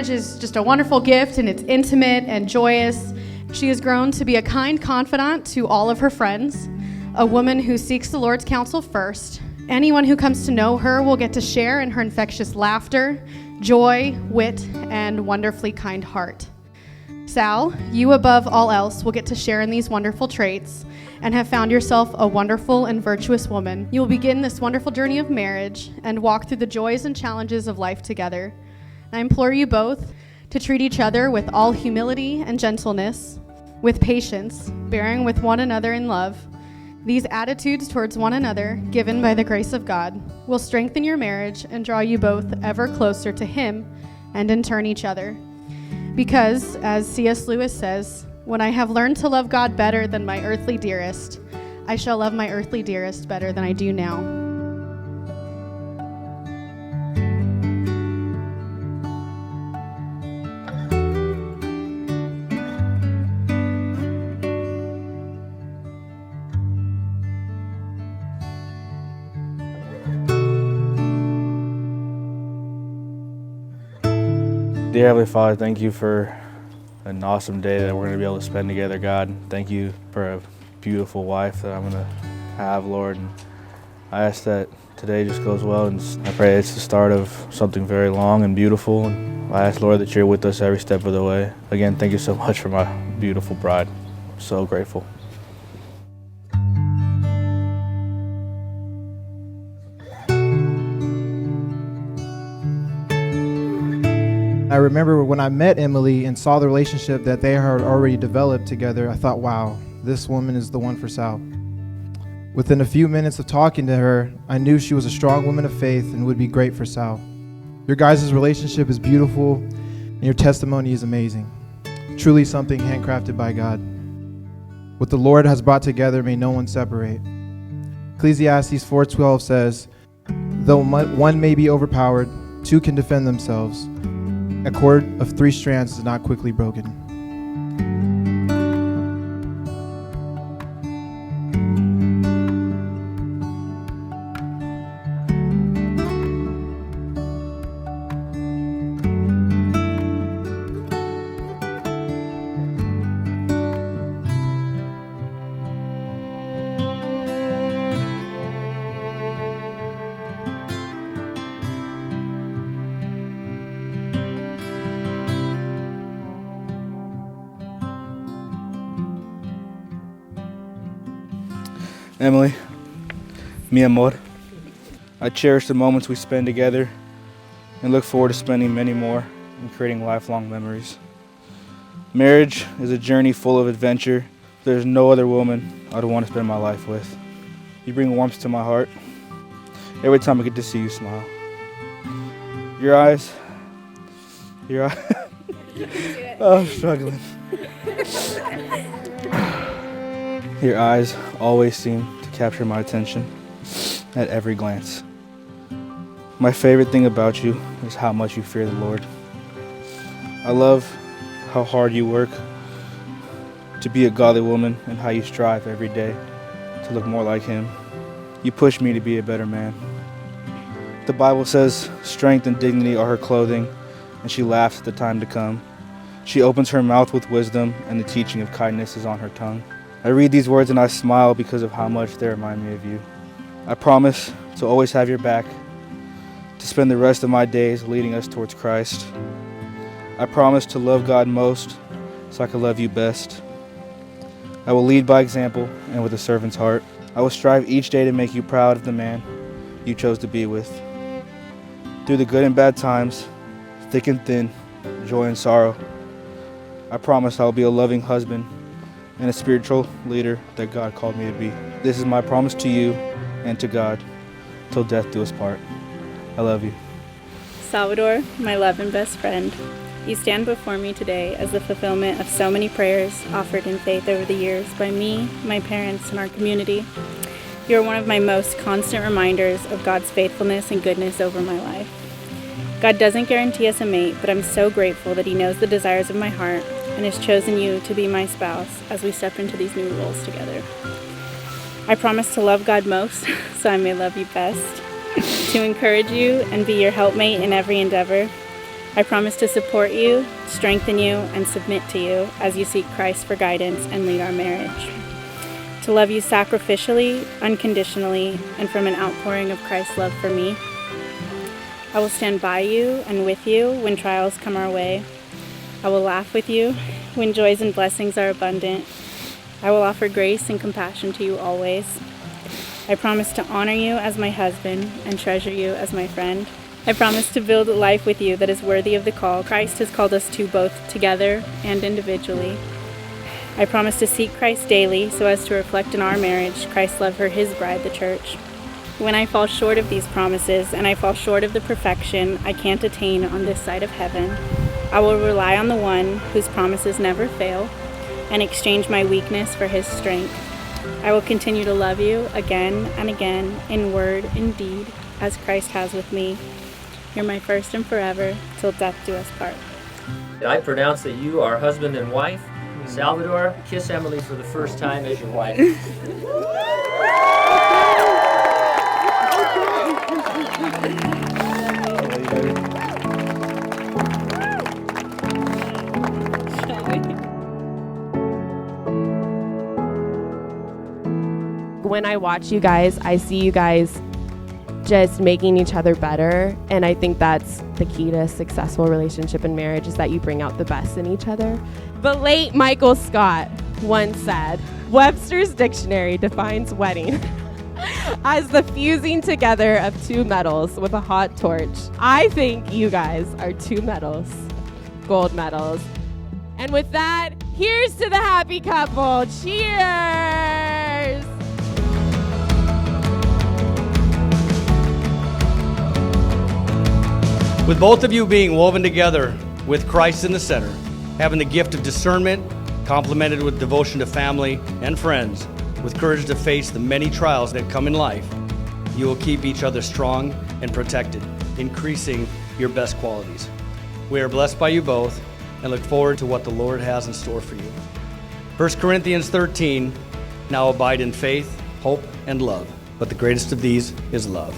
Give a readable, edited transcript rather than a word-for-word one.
marriage is just a wonderful gift, and it's intimate and joyous. She has grown to be a kind confidant to all of her friends, a woman who seeks the Lord's counsel first. Anyone who comes to know her will get to share in her infectious laughter, joy, wit, and wonderfully kind heart. Sal, you above all else will get to share in these wonderful traits and have found yourself a wonderful and virtuous woman. You will begin this wonderful journey of marriage and walk through the joys and challenges of life together. I implore you both to treat each other with all humility and gentleness, with patience, bearing with one another in love. These attitudes towards one another, given by the grace of God, will strengthen your marriage and draw you both ever closer to Him and in turn each other. Because, as C.S. Lewis says, when I have learned to love God better than my earthly dearest, I shall love my earthly dearest better than I do now. Dear Heavenly Father, thank you for an awesome day that we're going to be able to spend together, God. Thank you for a beautiful wife that I'm going to have, Lord. And I ask that today just goes well, and I pray it's the start of something very long and beautiful. And I ask, Lord, that you're with us every step of the way. Again, thank you so much for my beautiful bride. I'm so grateful. I remember when I met Emily and saw the relationship that they had already developed together, I thought, wow, this woman is the one for Sal. Within a few minutes of talking to her, I knew she was a strong woman of faith and would be great for Sal. Your guys' relationship is beautiful, and your testimony is amazing. Truly something handcrafted by God. What the Lord has brought together, may no one separate. Ecclesiastes 4:12 says, though one may be overpowered, two can defend themselves. A cord of 3 strands is not quickly broken. Emily, mi amor, I cherish the moments we spend together and look forward to spending many more and creating lifelong memories. Marriage is a journey full of adventure. There's no other woman I'd want to spend my life with. You bring warmth to my heart every time I get to see you smile. Your eyes, oh, I'm struggling. Your eyes always seem to capture my attention at every glance. My favorite thing about you is how much you fear the Lord. I love how hard you work to be a godly woman and how you strive every day to look more like Him. You push me to be a better man. The Bible says strength and dignity are her clothing, and she laughs at the time to come. She opens her mouth with wisdom, and the teaching of kindness is on her tongue. I read these words and I smile because of how much they remind me of you. I promise to always have your back, to spend the rest of my days leading us towards Christ. I promise to love God most so I can love you best. I will lead by example and with a servant's heart. I will strive each day to make you proud of the man you chose to be with. Through the good and bad times, thick and thin, joy and sorrow, I promise I will be a loving husband and a spiritual leader that God called me to be. This is my promise to you and to God, till death do us part. I love you. Salvadore, my love and best friend, you stand before me today as the fulfillment of so many prayers offered in faith over the years by me, my parents, and our community. You are one of my most constant reminders of God's faithfulness and goodness over my life. God doesn't guarantee us a mate, but I'm so grateful that He knows the desires of my heart and has chosen you to be my spouse as we step into these new roles together. I promise to love God most, so I may love you best, to encourage you and be your helpmate in every endeavor, I promise to support you, strengthen you, and submit to you as you seek Christ for guidance and lead our marriage. To love you sacrificially, unconditionally, and from an outpouring of Christ's love for me. I will stand by you and with you when trials come our way. I will laugh with you when joys and blessings are abundant. I will offer grace and compassion to you always. I promise to honor you as my husband and treasure you as my friend. I promise to build a life with you that is worthy of the call Christ has called us to, both together and individually. I promise to seek Christ daily so as to reflect in our marriage Christ's love for his bride, the church. When I fall short of these promises and I fall short of the perfection I can't attain on this side of heaven, I will rely on the one whose promises never fail and exchange my weakness for his strength. I will continue to love you again and again in word and deed as Christ has with me. You're my first and forever, till death do us part. I pronounce that you are husband and wife. Salvadore, kiss Emily for the first time as your wife. When I watch you guys, I see you guys just making each other better, and I think that's the key to a successful relationship and marriage, is that you bring out the best in each other. The late Michael Scott once said, Webster's dictionary defines wedding as the fusing together of two metals with a hot torch. I think you guys are two metals, gold medals. And with that, here's to the happy couple. Cheers! With both of you being woven together with Christ in the center, having the gift of discernment, complemented with devotion to family and friends, with courage to face the many trials that come in life, you will keep each other strong and protected, increasing your best qualities. We are blessed by you both and look forward to what the Lord has in store for you. 1 Corinthians 13, now abide in faith, hope, and love, but the greatest of these is love.